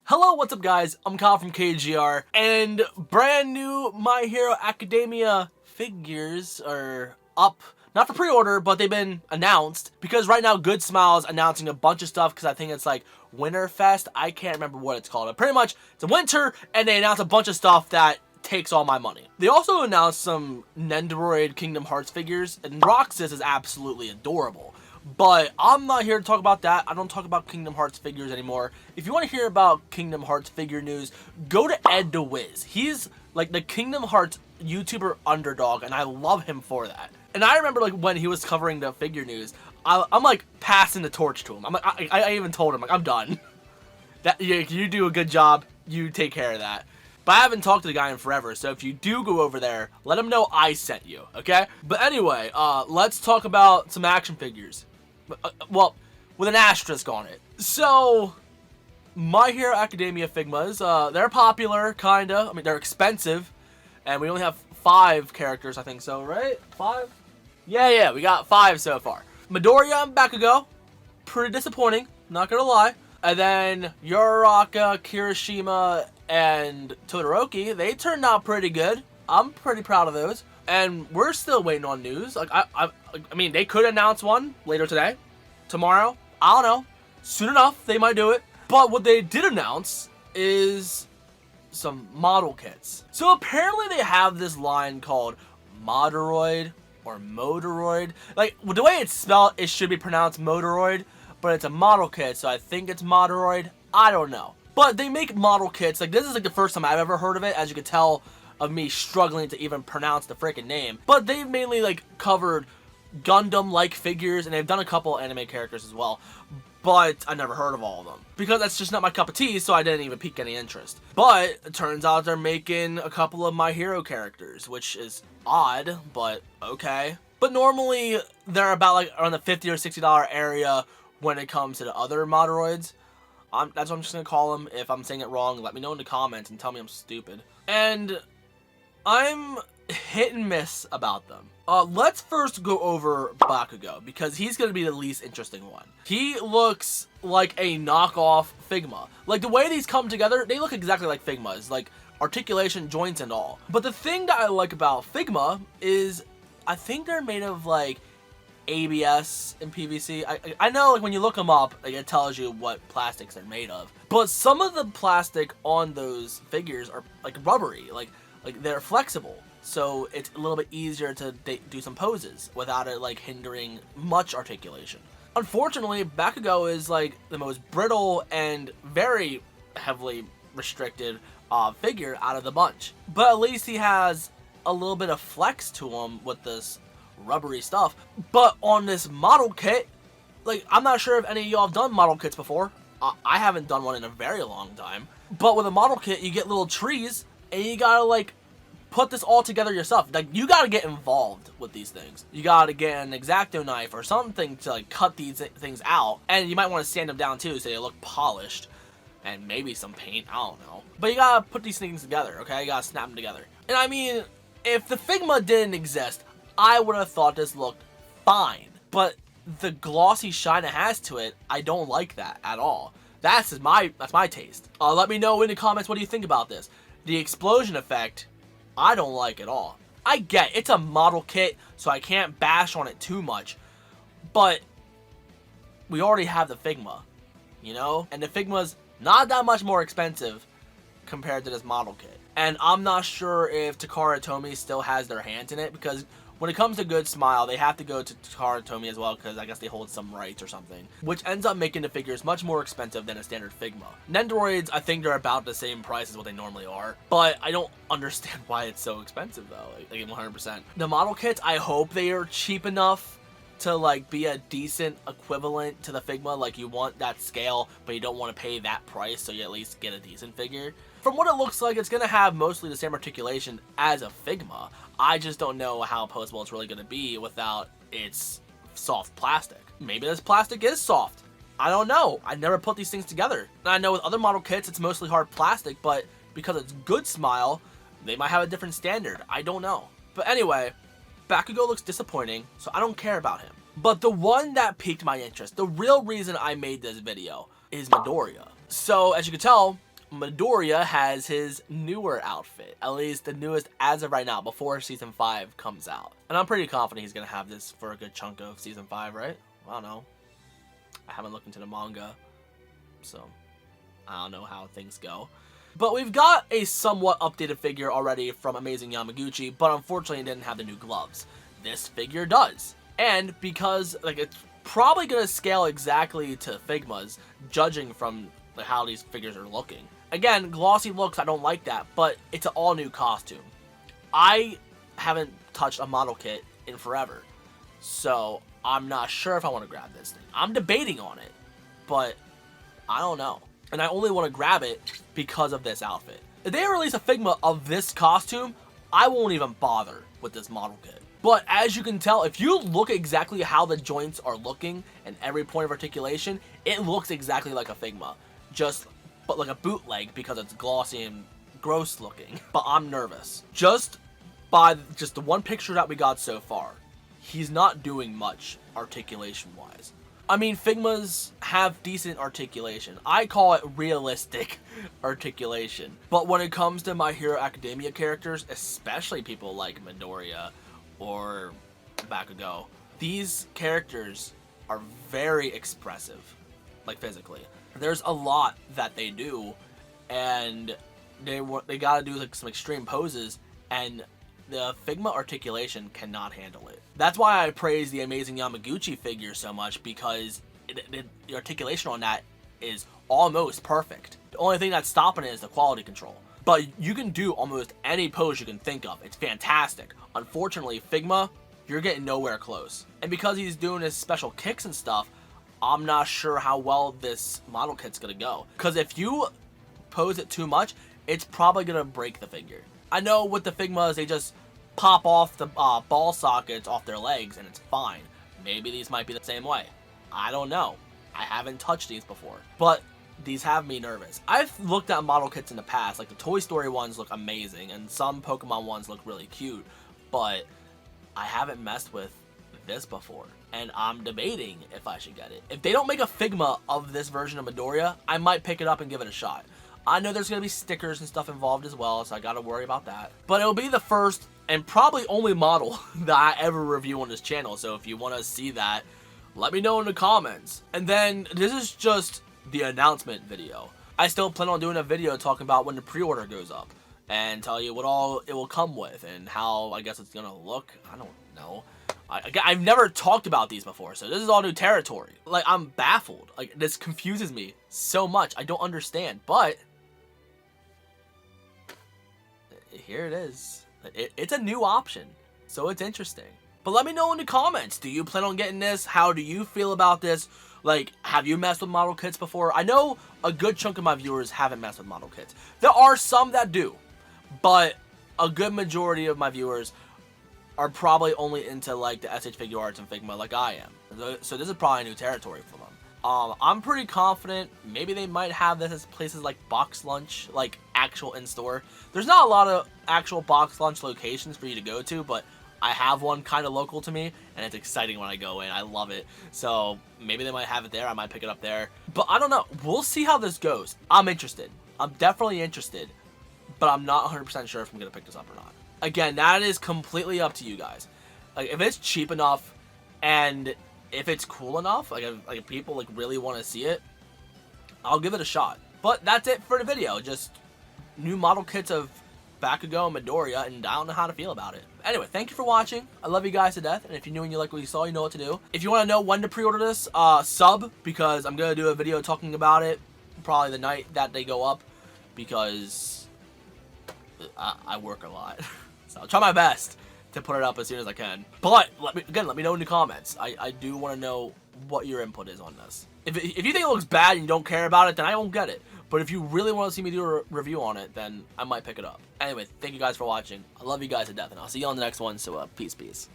Hello, what's up guys? I'm Kyle from KGR, and brand new My Hero Academia figures are up. Not for pre-order, but they've been announced, because right now Good Smile's announcing a bunch of stuff, because I think it's like Winterfest. I can't remember what it's called, but pretty much it's a winter, and they announce a bunch of stuff that takes all my money. They also announced some Nendoroid Kingdom Hearts figures, and Roxas is absolutely adorable. But I'm not here to talk about that. I don't talk about Kingdom Hearts figures anymore. If you want to hear about Kingdom Hearts figure news, go to Ed DeWiz. He's like the Kingdom Hearts YouTuber underdog, and I love him for that. And I remember like when he was covering the figure news, I'm like passing the torch to him. I'm like, I even told him, like, I'm done. That you do a good job. You take care of that. But I haven't talked to the guy in forever, so if you do go over there, let him know I sent you, okay? But anyway, let's talk about some action figures. Well, with an asterisk on it. So, My Hero Academia Figmas, they're popular, kinda. I mean, they're expensive. And we only have 5 characters, I think so, right? 5? Yeah, we got 5 so far. Midoriya and Bakugo, pretty disappointing, not gonna lie. And then Uraraka, Kirishima, and Todoroki, they turned out pretty good. I'm pretty proud of those. And we're still waiting on news. Like, I mean, they could announce one later today, tomorrow. I don't know. Soon enough, they might do it. But what they did announce is some model kits. So apparently they have this line called Modoroid or Modoroid. Like, the way it's spelled, it should be pronounced Modoroid, but it's a model kit, so I think it's Modoroid. I don't know. But they make model kits. Like, this is like the first time I've ever heard of it, as you can tell of me struggling to even pronounce the freaking name. But they've mainly like covered Gundam-like figures, and they've done a couple anime characters as well. But I never heard of all of them, because that's just not my cup of tea, so I didn't even pique any interest. But it turns out they're making a couple of My Hero characters, which is odd, but okay. But normally they're about like around the $50 or $60 area when it comes to the other Modoroids. That's what I'm just gonna call them. If I'm saying it wrong, let me know in the comments and tell me I'm stupid. And I'm hit and miss about them. Let's first go over Bakugo, because he's going to be the least interesting one. He looks like a knockoff Figma. Like, the way these come together, they look exactly like Figma's, like articulation, joints, and all. But the thing that I like about Figma is I think they're made of like ABS and PVC. I know, like, when you look them up, like, it tells you what plastics they're made of. But some of the plastic on those figures are like rubbery, like they're flexible, so it's a little bit easier to do some poses without it like hindering much articulation. Unfortunately, Bakugo is like the most brittle and very heavily restricted figure out of the bunch. But at least he has a little bit of flex to him with this rubbery stuff. But on this model kit, like, I'm not sure if any of y'all have done model kits before. I haven't done one in a very long time. But with a model kit, you get little trees, and you gotta like put this all together yourself. Like, you gotta get involved with these things. You gotta get an X-Acto knife or something to like cut these things out, and you might want to sand them down too so they look polished, and maybe some paint, I don't know. But you gotta put these things together, okay? You gotta snap them together. And I mean, if the Figma didn't exist, I would have thought this looked fine. But the glossy shine it has to it, I don't like that at all. That's my taste. Let me know in the comments, what do you think about this? The explosion effect, I don't like at all. I get it's a model kit, so I can't bash on it too much. But we already have the Figma, you know? And the Figma's not that much more expensive compared to this model kit. And I'm not sure if Takara Tomy still has their hands in it, because when it comes to Good Smile, they have to go to Takara Tomy as well, because I guess they hold some rights or something, which ends up making the figures much more expensive than a standard Figma. Nendoroids, I think they're about the same price as what they normally are, but I don't understand why it's so expensive though, like 100%. The model kits, I hope they are cheap enough to like be a decent equivalent to the Figma. Like, you want that scale, but you don't want to pay that price, so you at least get a decent figure. From what it looks like, it's going to have mostly the same articulation as a Figma. I just don't know how posable it's really going to be without its soft plastic. Maybe this plastic is soft. I don't know. I never put these things together. And I know with other model kits, it's mostly hard plastic, but because it's Good Smile, they might have a different standard. I don't know. But anyway, Bakugo looks disappointing, so I don't care about him. But the one that piqued my interest, the real reason I made this video, is Midoriya. So, as you can tell, Midoriya has his newer outfit, at least the newest as of right now, before Season 5 comes out. And I'm pretty confident he's going to have this for a good chunk of Season 5, right? I don't know. I haven't looked into the manga, so I don't know how things go. But we've got a somewhat updated figure already from Amazing Yamaguchi, but unfortunately it didn't have the new gloves. This figure does. And because like it's probably going to scale exactly to Figma's, judging from how these figures are looking. Again, glossy looks, I don't like that, but it's an all-new costume. I haven't touched a model kit in forever, so I'm not sure if I want to grab this thing. I'm debating on it, but I don't know. And I only want to grab it because of this outfit. If they release a Figma of this costume, I won't even bother with this model kit. But as you can tell, if you look exactly how the joints are looking and every point of articulation, it looks exactly like a Figma. But like a bootleg because it's glossy and gross looking. But I'm nervous. Just by the one picture that we got so far, he's not doing much articulation-wise. I mean, Figmas have decent articulation. I call it realistic articulation. But when it comes to My Hero Academia characters, especially people like Midoriya or Bakugo, these characters are very expressive, like physically. There's a lot that they do, and they gotta do like some extreme poses, and the Figma articulation cannot handle it. That's why I praise the Amazing Yamaguchi figure so much, because the articulation on that is almost perfect. The only thing that's stopping it is the quality control. But you can do almost any pose you can think of. It's fantastic. Unfortunately, Figma, you're getting nowhere close. And because he's doing his special kicks and stuff, I'm not sure how well this model kit's gonna go. Because if you pose it too much, it's probably gonna break the figure. I know with the Figmas, they just pop off the ball sockets off their legs and it's fine. Maybe these might be the same way. I don't know. I haven't touched these before. But these have me nervous. I've looked at model kits in the past. Like the Toy Story ones look amazing and some Pokemon ones look really cute. But I haven't messed with this before. And I'm debating if I should get it. If they don't make a Figma of this version of Midoriya, I might pick it up and give it a shot. I know there's going to be stickers and stuff involved as well, so I got to worry about that. But it'll be the first and probably only model that I ever review on this channel. So if you want to see that, let me know in the comments. And then this is just the announcement video. I still plan on doing a video talking about when the pre-order goes up and tell you what all it will come with and how I guess it's going to look. I don't know. I've never talked about these before, so this is all new territory. Like, I'm baffled. Like, this confuses me so much. I don't understand, but here it is. It's a new option, so it's interesting. But let me know in the comments. Do you plan on getting this? How do you feel about this? Like, have you messed with model kits before? I know a good chunk of my viewers haven't messed with model kits. There are some that do, but a good majority of my viewers are probably only into like the SH Figure Arts and Figma like I am. So this is probably new territory for them. I'm pretty confident maybe they might have this at places like Box Lunch, like actual in-store. There's not a lot of actual Box Lunch locations for you to go to, but I have one kind of local to me, and it's exciting when I go in. I love it. So maybe they might have it there. I might pick it up there. But I don't know. We'll see how this goes. I'm interested. I'm definitely interested, but I'm not 100% sure if I'm going to pick this up or not. Again, that is completely up to you guys. Like, if it's cheap enough and if it's cool enough, like if people like really want to see it, I'll give it a shot. But that's it for the video. Just new model kits of Bakugo and Midoriya, and I don't know how to feel about it. Anyway, thank you for watching. I love you guys to death, and if you're new and you like what you saw, you know what to do. If you want to know when to pre-order this, sub, because I'm going to do a video talking about it probably the night that they go up, because I work a lot. So I'll try my best to put it up as soon as I can. But let me know in the comments. I do want to know what your input is on this. If you think it looks bad and you don't care about it, then I won't get it. But if you really want to see me do a review on it, then I might pick it up. Anyway, thank you guys for watching. I love you guys to death, and I'll see you on the next one. So peace.